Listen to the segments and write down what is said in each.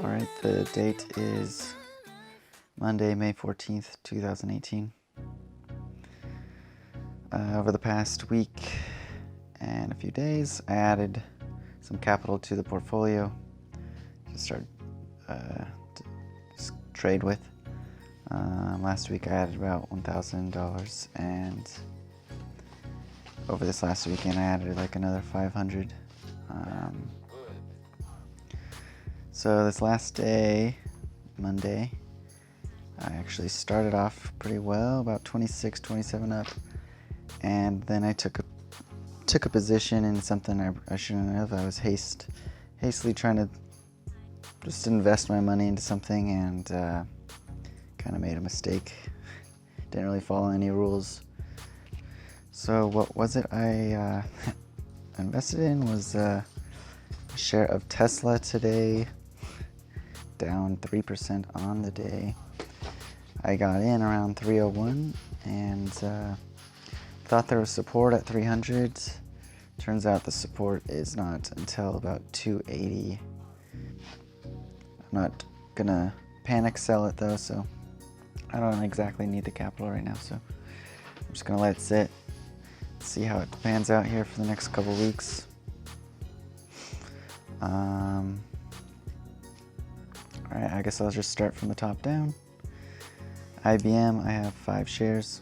Alright, the date is Monday, May 14th, 2018. Over the past week and a few days, I added some capital to the portfolio to start to trade with. Last week I added about $1,000, and over this last weekend I added like another 500. So this last day, Monday, I actually started off pretty well, about 26, 27 up, and then I took a position in something I shouldn't have. I was hastily trying to just invest my money into something, and kind of made a mistake. Didn't really follow any rules. So what was it I invested in was a share of Tesla today, down 3% on the day. I got in around 301 and thought there was support at 300. Turns out the support is not until about 280. I'm not gonna panic sell it though, so I don't exactly need the capital right now, so I'm just gonna let it sit, see how it pans out here for the next couple weeks. Alright, I guess I'll just start from the top down. IBM, I have 5 shares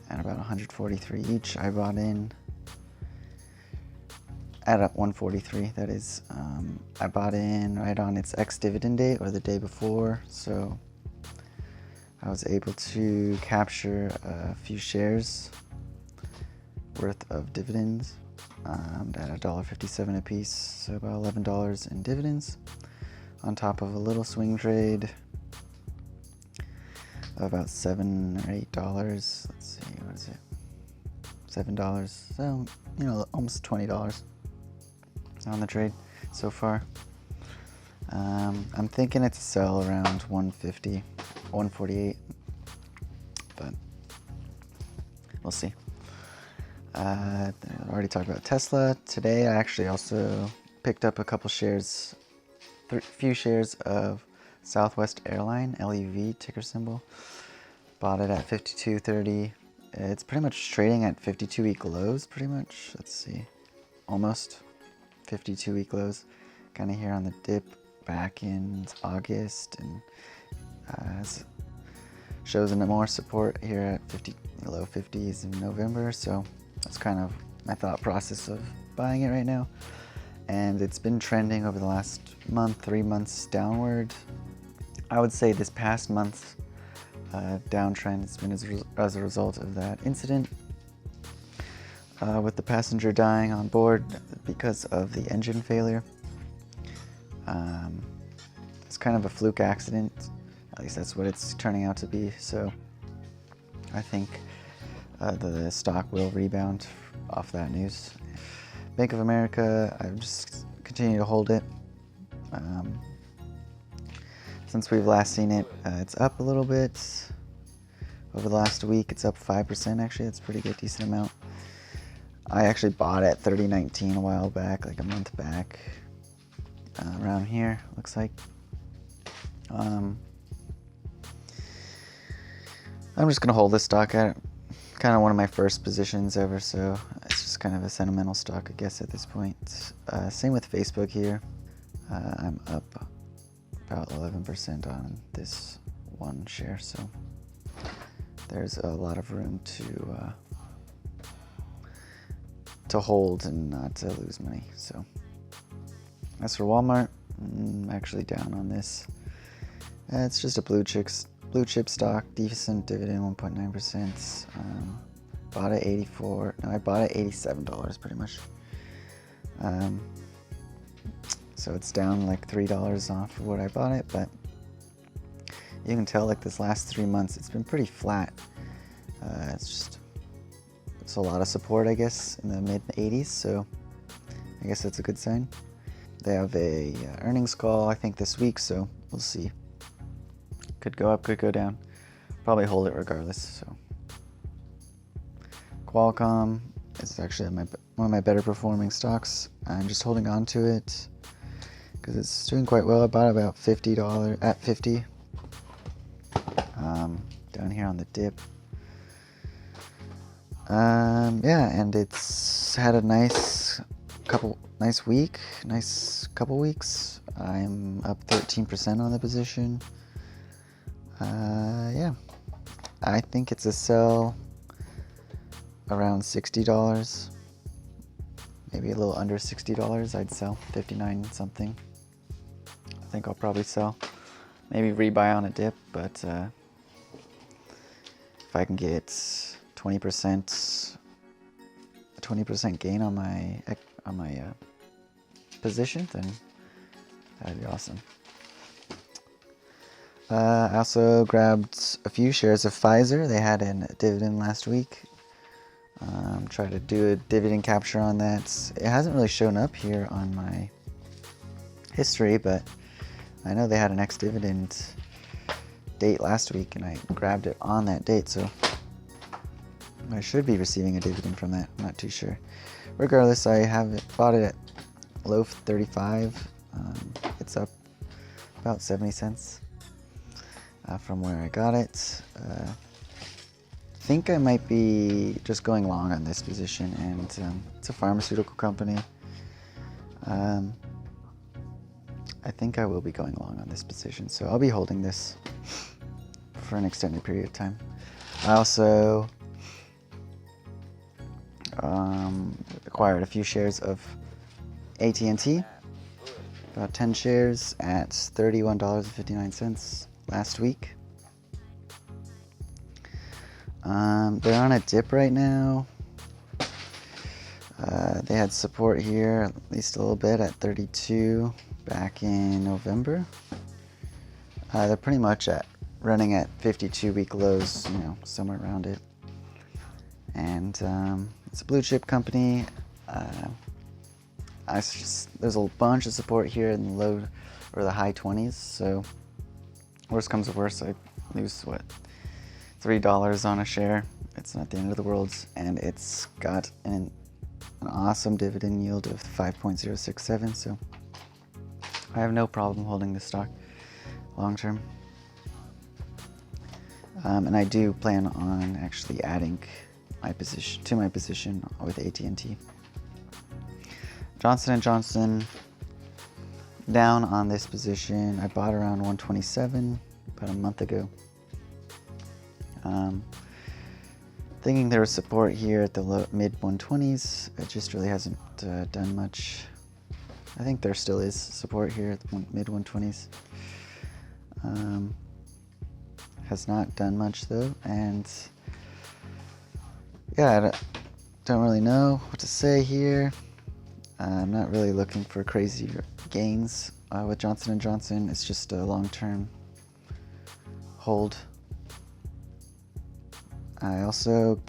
at about 143 each. I bought in at 143, that is. I bought in right on its ex-dividend date, or the day before, so I was able to capture a few shares worth of dividends at $1.57 a piece, so about $11 in dividends, on top of a little swing trade of about $7 or $8. Let's see, what is it? $7. So, almost $20 on the trade so far. I'm thinking it's a sell around 150, 148, but we'll see. I already talked about Tesla. Today I actually also picked up a couple shares, few shares of Southwest Airline, LEV ticker symbol. Bought it at 52.30. It's pretty much trading at 52-week lows, pretty much. Let's see, almost 52-week lows. Kind of here on the dip back in August, and shows in more support here at low 50s in November. So that's kind of my thought process of buying it right now. And it's been trending over the last month, 3 months downward. I would say this past month's downtrend has been as a result of that incident with the passenger dying on board because of the engine failure. It's kind of a fluke accident, at least that's what it's turning out to be. So I think the stock will rebound off that news. Bank of America, I've just continued to hold it. Since we've last seen it, it's up a little bit. Over the last week, it's up 5% actually. That's a pretty good, decent amount. I actually bought it at 30.19 a while back, like a month back, around here, looks like. I'm just gonna hold this stock at kind of one of my first positions ever, so it's just kind of a sentimental stock, I guess, at this point. Same with Facebook here. I'm up about 11% on this one share, so there's a lot of room to hold and not to lose money. So as for Walmart, I'm actually down on this. It's just a blue chip stock, decent dividend, 1.9%. Bought at I bought at $87 pretty much. So it's down like $3 off of what I bought it, but you can tell like this last 3 months it's been pretty flat. It's a lot of support, I guess, in the mid-80s, so I guess that's a good sign. They have a earnings call, I think, this week, so we'll see. Could go up, could go down. Probably hold it regardless. So Qualcomm is actually one of my better performing stocks. I'm just holding on to it because it's doing quite well. I bought about $50 at 50. Down here on the dip. Yeah, and it's had a nice couple weeks. I'm up 13% on the position. Yeah, I think it's a sell around $60, maybe a little under $60. I'd sell 59 something. I think I'll probably sell, maybe rebuy on a dip, but if I can get 20% gain on my position, then that'd be awesome. I also grabbed a few shares of Pfizer. They had a dividend last week. Try to do a dividend capture on that. It hasn't really shown up here on my history, but I know they had an ex-dividend date last week, and I grabbed it on that date, so I should be receiving a dividend from that. I'm not too sure. Regardless, I bought it at low 35. It's up about 70 cents from where I got it. I think I might be just going long on this position, and it's a pharmaceutical company. I think I will be going long on this position, so I'll be holding this for an extended period of time. I also acquired a few shares of AT&T, about 10 shares at $31.59 last week. They're on a dip right now. They had support here, at least a little bit, at 32 back in November. They're pretty much running at 52-week lows, somewhere around it. And it's a blue chip company. There's a bunch of support here in the low or the high 20s. So worst comes to worst, I lose $3 on a share. It's not the end of the world, and it's got an awesome dividend yield of 5.067. So I have no problem holding this stock long term. And I do plan on actually adding my position with AT&T. Johnson & Johnson down on this position. I bought around 127 about a month ago. Thinking there was support here at the mid 120s. It just really hasn't done much. I think there still is support here at the mid 120s. Has not done much though, and yeah, I don't really know what to say here. I'm not really looking for crazy gains with Johnson & Johnson. It's just a long-term hold. I also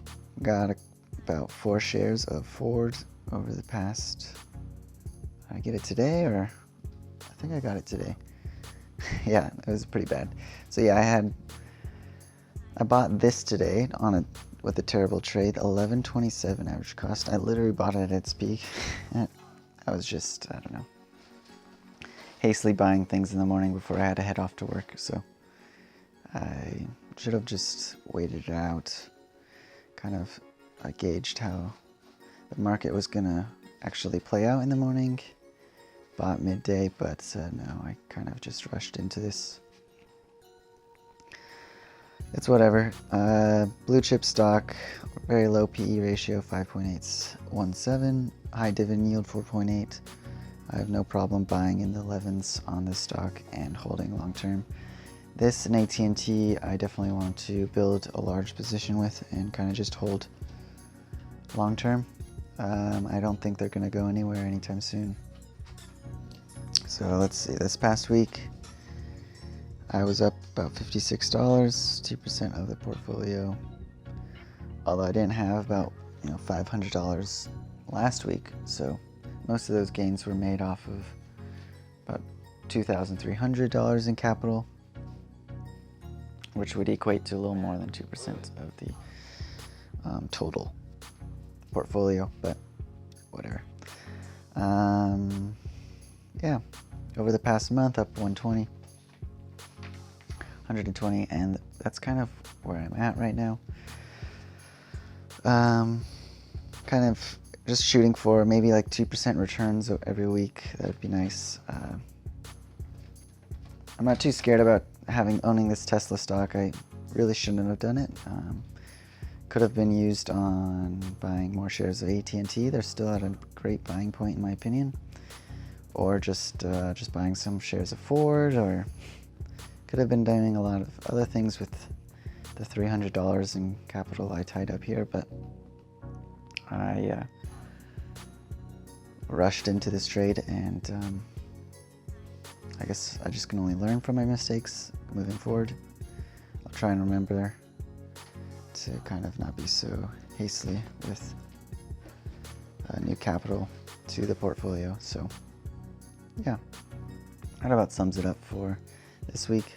got about 4 shares of Ford over the past. Did I get it today, or I think I got it today. Yeah, it was pretty bad. So yeah, I bought this today with a terrible trade, 11.27 average cost. I literally bought it at its peak. I was just, I don't know, hastily buying things in the morning before I had to head off to work. So I should have just waited it out, kind of gauged how the market was gonna actually play out in the morning. Bought midday, but no, I kind of just rushed into this. It's whatever. Blue chip stock, very low PE ratio, 5.817, high dividend yield, 4.8. I have no problem buying in the 11s on this stock and holding long term. This and AT&T, I definitely want to build a large position with and kind of just hold long term. I don't think they're going to go anywhere anytime soon. So let's see, this past week, I was up about $56, 2% of the portfolio. Although I didn't have about $500 last week, so most of those gains were made off of about $2,300 in capital, which would equate to a little more than 2% of the total portfolio, but whatever. Yeah, over the past month, up 120, and that's kind of where I'm at right now. Kind of just shooting for maybe like 2% returns every week. That would be nice. I'm not too scared about owning this Tesla stock. I really shouldn't have done it. Could have been used on buying more shares of AT&T. They're still at a great buying point in my opinion. Or just buying some shares of Ford, or could have been doing a lot of other things with the $300 in capital I tied up here, but I rushed into this trade, and I guess I just can only learn from my mistakes moving forward. I'll try and remember to kind of not be so hastily with new capital to the portfolio. So yeah, that about sums it up for this week.